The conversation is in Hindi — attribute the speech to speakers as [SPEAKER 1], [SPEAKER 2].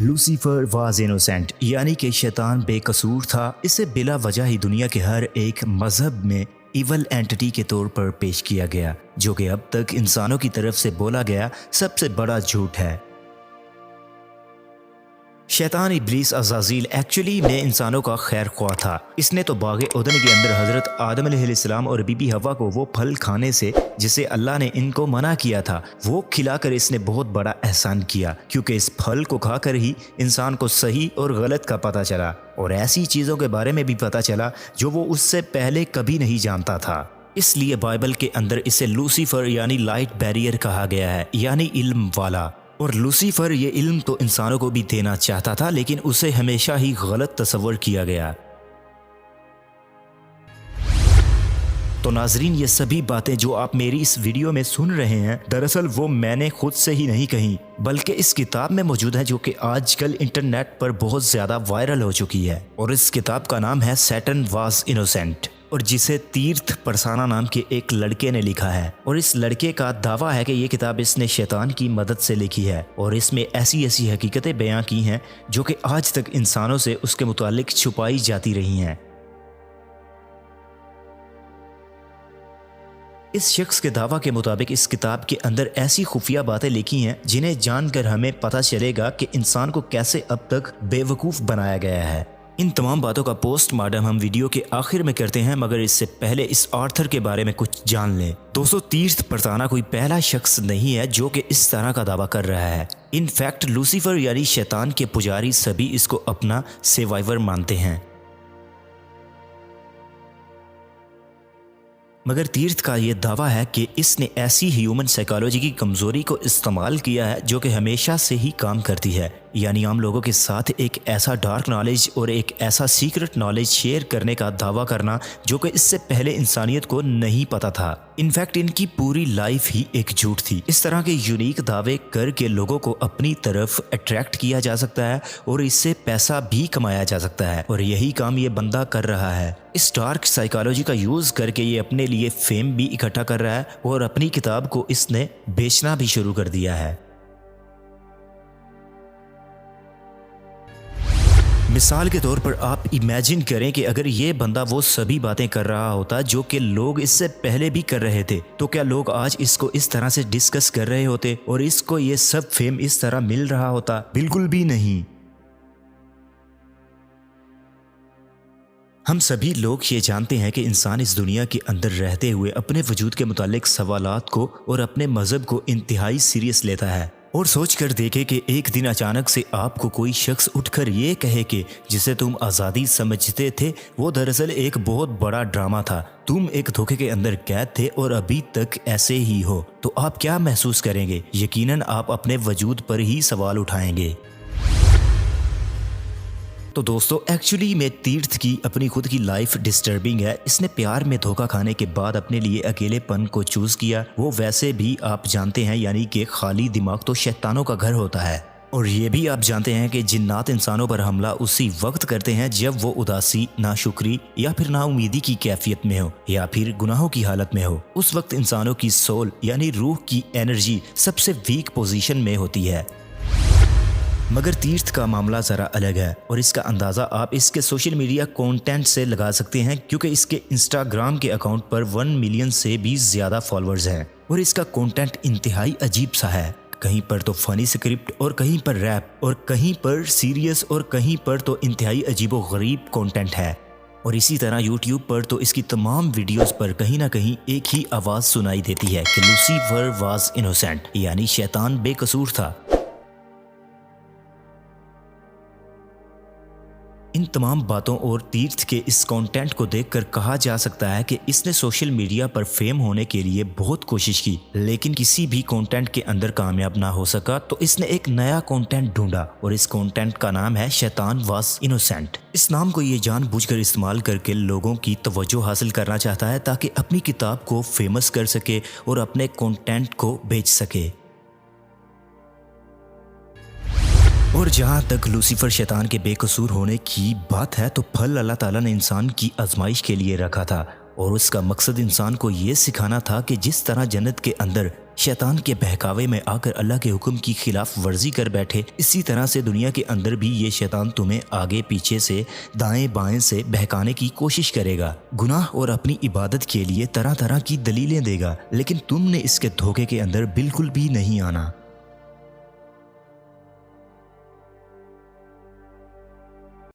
[SPEAKER 1] लूसीफर वाज इनोसेंट, यानी कि शैतान बेकसूर था। इसे बिला वजह ही दुनिया के हर एक मजहब में इवल एंटिटी के तौर पर पेश किया गया, जो कि अब तक इंसानों की तरफ से बोला गया सबसे बड़ा झूठ है। शैतान इब्लीस अज़ाज़ील एक्चुअली में इंसानों का खैर ख्वाह था। इसने तो बाग़े उदन के अंदर हज़रत आदम अलैहिस्सलाम और बीबी हवा को वो फल खाने से जिसे अल्लाह ने इनको मना किया था वो खिलाकर इसने बहुत बड़ा एहसान किया, क्योंकि इस फल को खाकर ही इंसान को सही और गलत का पता चला और ऐसी चीज़ों के बारे में भी पता चला जो वो उससे पहले कभी नहीं जानता था। इसलिए बाइबल के अंदर इसे लूसीफर यानी लाइट बैरियर कहा गया है, यानी इल्म वाला। और लूसीफर ये इल्म तो इंसानों को भी देना चाहता था, लेकिन उसे हमेशा ही गलत तस्वर किया गया। तो नाजरीन, ये सभी बातें जो आप मेरी इस वीडियो में सुन रहे हैं, दरअसल वो मैंने खुद से ही नहीं कही, बल्कि इस किताब में मौजूद है, जो कि आजकल इंटरनेट पर बहुत ज़्यादा वायरल हो चुकी है। और इस किताब का नाम है सैटन वाज इनोसेंट, और जिसे तीर्थ परसाना नाम के एक लड़के ने लिखा है। और इस लड़के का दावा है कि ये किताब इसने शैतान की मदद से लिखी है और इसमें ऐसी ऐसी हकीकतें बयां की हैं जो कि आज तक इंसानों से उसके मुतालिक छुपाई जाती रही हैं। इस शख्स के दावा के मुताबिक इस किताब के अंदर ऐसी खुफिया बातें लिखी हैं जिन्हें जानकर हमें पता चलेगा कि इंसान को कैसे अब तक बेवकूफ़ बनाया गया है। इन तमाम बातों का पोस्टमार्टम हम वीडियो के आखिर में करते हैं, मगर इससे पहले इस ऑथर के बारे में कुछ जान लें। दोस्तों, तीर्थ परसाना कोई पहला शख्स नहीं है जो कि इस तरह का दावा कर रहा है। इनफैक्ट लूसीफर यानी शैतान के पुजारी सभी इसको अपना सर्वाइवर मानते हैं। मगर तीर्थ का ये दावा है कि इसने ऐसी ह्यूमन साइकोलॉजी की कमज़ोरी को इस्तेमाल किया है जो कि हमेशा से ही काम करती है, यानी आम लोगों के साथ एक ऐसा डार्क नॉलेज और एक ऐसा सीक्रेट नॉलेज शेयर करने का दावा करना जो कि इससे पहले इंसानियत को नहीं पता था। इनफैक्ट इनकी पूरी लाइफ ही एक झूठ थी। इस तरह के यूनिक दावे करके लोगों को अपनी तरफ अट्रैक्ट किया जा सकता है और इससे पैसा भी कमाया जा सकता है, और यही काम ये बंदा कर रहा है। इस डार्क साइकोलॉजी का यूज़ करके ये अपने लिए फेम भी इकट्ठा कर रहा है और अपनी किताब को इसने बेचना भी शुरू कर दिया है। मिसाल के तौर पर आप इमेजिन करें कि अगर ये बंदा वो सभी बातें कर रहा होता जो कि लोग इससे पहले भी कर रहे थे, तो क्या लोग आज इसको इस तरह से डिस्कस कर रहे होते और इसको ये सब फेम इस तरह मिल रहा होता? बिल्कुल भी नहीं। हम सभी लोग ये जानते हैं कि इंसान इस दुनिया के अंदर रहते हुए अपने वजूद के मुतालिक सवालात को और अपने मज़हब को इंतहाई सीरियस लेता है। और सोच कर देखे कि एक दिन अचानक से आपको कोई शख्स उठकर ये कहे कि जिसे तुम आज़ादी समझते थे वो दरअसल एक बहुत बड़ा ड्रामा था, तुम एक धोखे के अंदर कैद थे और अभी तक ऐसे ही हो, तो आप क्या महसूस करेंगे? यकीनन आप अपने वजूद पर ही सवाल उठाएंगे। तो दोस्तों, एक्चुअली में तीर्थ की अपनी खुद की लाइफ डिस्टर्बिंग है। इसने प्यार में धोखा खाने के बाद अपने लिए अकेलेपन को चूज किया। वो वैसे भी आप जानते हैं, यानी कि खाली दिमाग तो शैतानों का घर होता है। और ये भी आप जानते हैं कि जिन्नात इंसानों पर हमला उसी वक्त करते हैं जब वो उदासी, नाशुक्री या फिर नाउमीदी की कैफियत में हो या फिर गुनाहों की हालत में हो। उस वक्त इंसानों की सोल यानी रूह की एनर्जी सबसे वीक पोजीशन में होती है। मगर तीर्थ का मामला ज़रा अलग है और इसका अंदाज़ा आप इसके सोशल मीडिया कंटेंट से लगा सकते हैं, क्योंकि इसके इंस्टाग्राम के अकाउंट पर 1 मिलियन से भी ज़्यादा फॉलोअर्स हैं और इसका कंटेंट इंतहाई अजीब सा है। कहीं पर तो फनी स्क्रिप्ट और कहीं पर रैप और कहीं पर सीरियस और कहीं पर तो इंतहाई अजीबो गरीब कंटेंट है। और इसी तरह यूट्यूब पर तो इसकी तमाम वीडियोस पर कहीं ना कहीं एक ही आवाज़ सुनाई देती है कि लूसीफर वाज इनोसेंट, यानी शैतान बेकसूर था। इन तमाम बातों और तीर्थ के इस कंटेंट को देखकर कहा जा सकता है कि इसने सोशल मीडिया पर फेम होने के लिए बहुत कोशिश की, लेकिन किसी भी कंटेंट के अंदर कामयाब ना हो सका। तो इसने एक नया कंटेंट ढूंढा और इस कंटेंट का नाम है शैतान वाज इनोसेंट। इस नाम को ये जानबूझकर इस्तेमाल करके लोगों की तवज्जो हासिल करना चाहता है ताकि अपनी किताब को फेमस कर सके और अपने कंटेंट को बेच सके। और जहाँ तक लूसीफर शैतान के बेकसूर होने की बात है, तो फल अल्लाह ताला ने इंसान की आजमाइश के लिए रखा था और उसका मकसद इंसान को ये सिखाना था कि जिस तरह जन्नत के अंदर शैतान के बहकावे में आकर अल्लाह के हुक्म की खिलाफ वर्जी कर बैठे, इसी तरह से दुनिया के अंदर भी ये शैतान तुम्हें आगे पीछे से दाएं बाएं से बहकाने की कोशिश करेगा, गुनाह और अपनी इबादत के लिए तरह तरह की दलीलें देगा, लेकिन तुमने इसके धोखे के अंदर बिल्कुल भी नहीं आना।